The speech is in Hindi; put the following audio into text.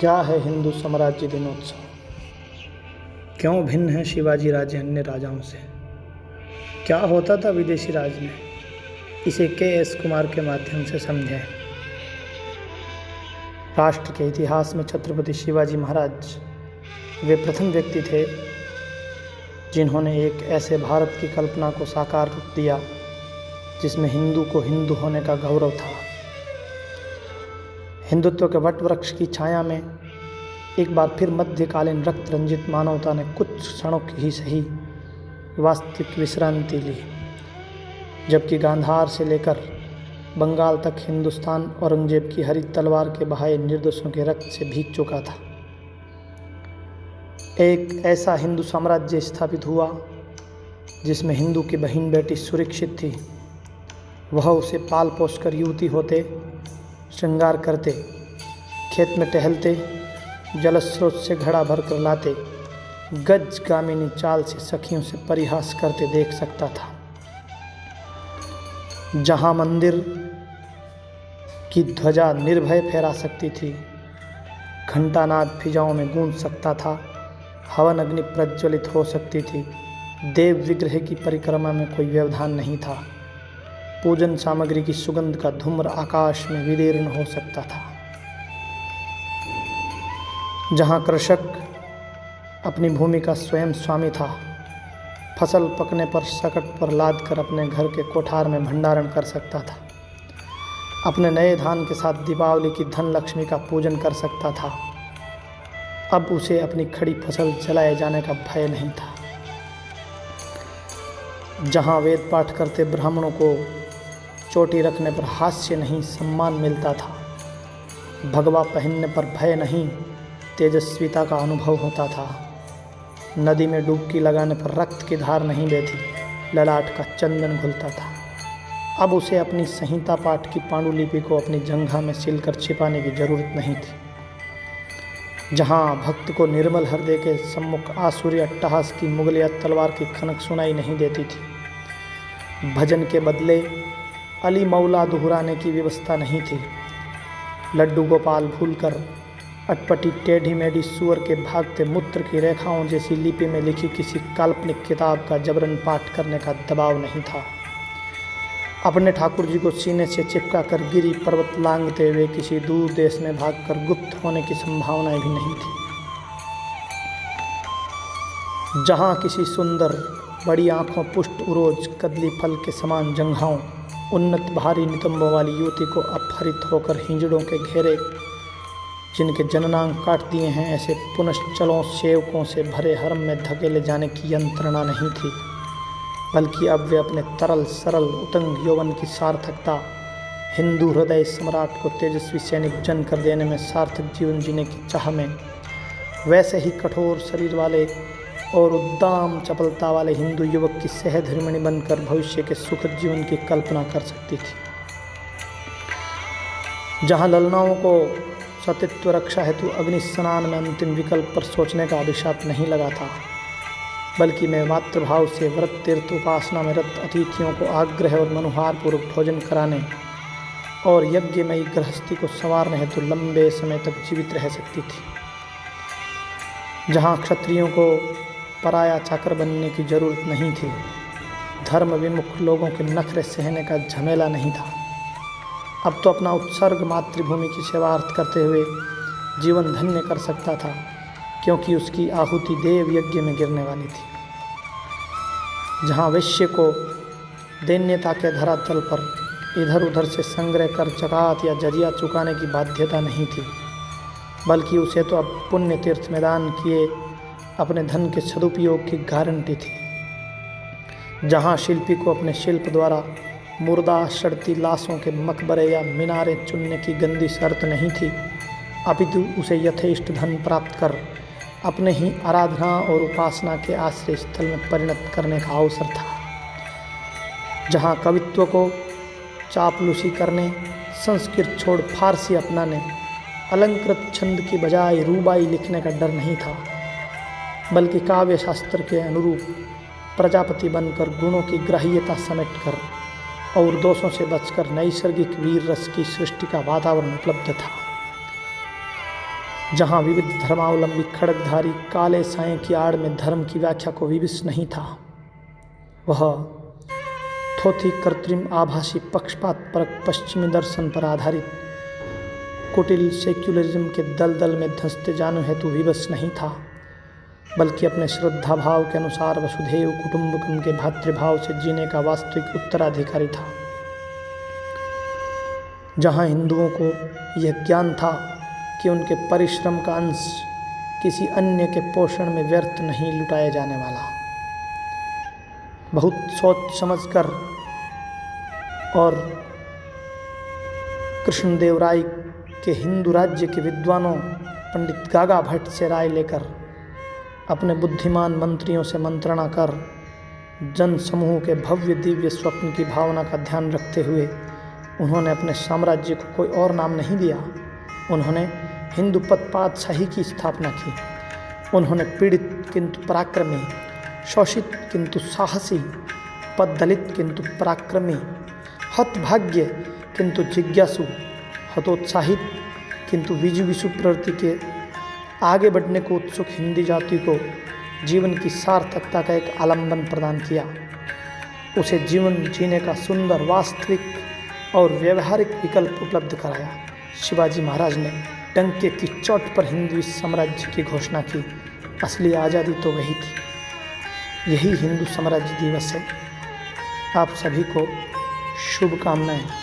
क्या है हिंदू साम्राज्य दिनोत्सव? क्यों भिन्न है शिवाजी राज्य अन्य राजाओं से? क्या होता था विदेशी राज में? इसे के.एस. कुमार के माध्यम से समझें। राष्ट्र के इतिहास में छत्रपति शिवाजी महाराज वे प्रथम व्यक्ति थे जिन्होंने एक ऐसे भारत की कल्पना को साकार रूप दिया जिसमें हिंदू को हिंदू होने का गौरव था। हिंदुत्व के वट वृक्ष की छाया में एक बार फिर मध्यकालीन रक्त रंजित मानवता ने कुछ क्षणों की ही सही वास्तविक विश्रांति ली, जबकि गांधार से लेकर बंगाल तक हिंदुस्तान औरंगजेब की हरी तलवार के बहाए निर्दोषों के रक्त से भीग चुका था। एक ऐसा हिंदू साम्राज्य स्थापित हुआ जिसमें हिंदू की बहन बेटी सुरक्षित थी। वह उसे पाल पोस कर युवती होते, श्रृंगार करते, खेत में टहलते, जलस्रोत से घड़ा भर कर लाते, गज गामिनी चाल से सखियों से परिहास करते देख सकता था। जहाँ मंदिर की ध्वजा निर्भय फहरा सकती थी, घंटानाद फिजाओं में गूंज सकता था, हवन अग्नि प्रज्वलित हो सकती थी, देव विग्रह की परिक्रमा में कोई व्यवधान नहीं था, पूजन सामग्री की सुगंध का धूम्र आकाश में विदीर्ण हो सकता था। जहाँ कृषक अपनी भूमि का स्वयं स्वामी था, फसल पकने पर सकट पर लाद कर अपने घर के कोठार में भंडारण कर सकता था, अपने नए धान के साथ दीपावली की धन लक्ष्मी का पूजन कर सकता था, अब उसे अपनी खड़ी फसल जलाए जाने का भय नहीं था। जहाँ वेद पाठ करते ब्राह्मणों को चोटी रखने पर हास्य नहीं सम्मान मिलता था, भगवा पहनने पर भय नहीं तेजस्विता का अनुभव होता था, नदी में डुबकी लगाने पर रक्त की धार नहीं बहती, ललाट का चंदन घुलता था, अब उसे अपनी संहिता पाठ की पांडुलिपि को अपनी जंघा में सिलकर छिपाने की जरूरत नहीं थी। जहाँ भक्त को निर्मल हृदय के सम्मुख आसुरी अट्टहास की मुगलिया तलवार की खनक सुनाई नहीं देती थी, भजन के बदले अली मौला दोहराने की व्यवस्था नहीं थी, लड्डू गोपाल भूलकर अटपटी टेढ़ी मेढ़ी सुअर के भागते मूत्र की रेखाओं जैसी लिपि में लिखी किसी काल्पनिक किताब का जबरन पाठ करने का दबाव नहीं था, अपने ठाकुर जी को सीने से चिपका कर गिरी पर्वत लांघते हुए किसी दूर देश में भागकर गुप्त होने की संभावनाएं भी नहीं थी। जहाँ किसी सुंदर बड़ी आँखों पुष्ट उरोज कदली फल के समान जंघाओं उन्नत भारी नितंबों वाली युवती को अपहरित होकर हिंजड़ों के घेरे जिनके जननांग काट दिए हैं ऐसे पुनश्चलों सेवकों से भरे हरम में धकेले जाने की यंत्रणा नहीं थी, बल्कि अब वे अपने तरल सरल उतंग यौवन की सार्थकता हिंदू हृदय सम्राट को तेजस्वी सैनिक जन कर देने में सार्थक जीवन जीने की चाह में वैसे ही कठोर शरीर वाले और उद्दाम चपलता वाले हिंदू युवक की सहधर्मिणी बनकर भविष्य के सुखद जीवन की कल्पना कर सकती थी। जहाँ ललनाओं को सतित्व रक्षा हेतु अग्नि स्नान में अंतिम विकल्प पर सोचने का अभिशाप नहीं लगा था, बल्कि मैं मातृभाव से व्रत तीर्थ उपासना में रत अतिथियों को आग्रह और मनुहार पूर्वक भोजन कराने और यज्ञमयी गृहस्थी को संवारने हेतु लंबे समय तक जीवित रह सकती थी। जहाँ क्षत्रियों को पराया चाकर बनने की जरूरत नहीं थी, धर्म विमुख लोगों के नखरे सहने का झमेला नहीं था, अब तो अपना उत्सर्ग मातृभूमि की सेवार्थ करते हुए जीवन धन्य कर सकता था, क्योंकि उसकी आहुति देव यज्ञ में गिरने वाली थी। जहाँ वैश्य को दैन्यता के धरातल पर इधर उधर से संग्रह कर जकात या जजिया चुकाने की बाध्यता नहीं थी, बल्कि उसे तो अब पुण्य तीर्थ में दान किए अपने धन के सदुपयोग की गारंटी थी। जहाँ शिल्पी को अपने शिल्प द्वारा मुर्दा सड़ती लाशों के मकबरे या मीनारे चुनने की गंदी शर्त नहीं थी, अपितु उसे यथेष्ट धन प्राप्त कर अपने ही आराधना और उपासना के आश्रय स्थल में परिणत करने का अवसर था। जहाँ कवित्व को चापलूसी करने, संस्कृत छोड़ फारसी अपनाने, अलंकृत छंद की बजाय रूबाई लिखने का डर नहीं था, बल्कि काव्य शास्त्र के अनुरूप प्रजापति बनकर गुणों की ग्राह्यता समेटकर और दोषों से बचकर नैसर्गिक वीर रस की सृष्टि का वातावरण उपलब्ध था। जहाँ विविध धर्मावलंबी खड़गधारी काले साए की आड़ में धर्म की व्याख्या को विवश नहीं था, वह थोथी कृत्रिम आभासी पक्षपात परक पश्चिमी दर्शन पर आधारित कुटिल सेक्युलरिज्म के दलदल में धंसते जाने हेतु विवश नहीं था, बल्कि अपने श्रद्धा भाव के अनुसार वसुधैव कुटुंबकम के भातृभाव से जीने का वास्तविक उत्तराधिकारी था। जहाँ हिंदुओं को यह ज्ञान था कि उनके परिश्रम का अंश किसी अन्य के पोषण में व्यर्थ नहीं लुटाया जाने वाला, बहुत सोच समझकर और कृष्णदेव राय के हिंदू राज्य के विद्वानों पंडित गागा भट्ट से राय लेकर अपने बुद्धिमान मंत्रियों से मंत्रणा कर जन समूह के भव्य दिव्य स्वप्न की भावना का ध्यान रखते हुए उन्होंने अपने साम्राज्य को कोई और नाम नहीं दिया। उन्होंने हिंदू पदपातशाही की स्थापना की। उन्होंने पीड़ित किंतु पराक्रमी, शोषित किंतु साहसी, पददलित किंतु पराक्रमी, हतभाग्य किंतु जिज्ञासु, हतोत्साहित किंतु विजुगिषु प्रवृत्ति के आगे बढ़ने को उत्सुक हिंदी जाति को जीवन की सार्थकता का एक आलंबन प्रदान किया। उसे जीवन जीने का सुंदर, वास्तविक और व्यवहारिक विकल्प उपलब्ध कराया। शिवाजी महाराज ने डंके की चोट पर हिंदवी साम्राज्य की घोषणा की। असली आज़ादी तो वही थी। यही हिंदू साम्राज्य दिवस है। आप सभी को शुभकामनाएं।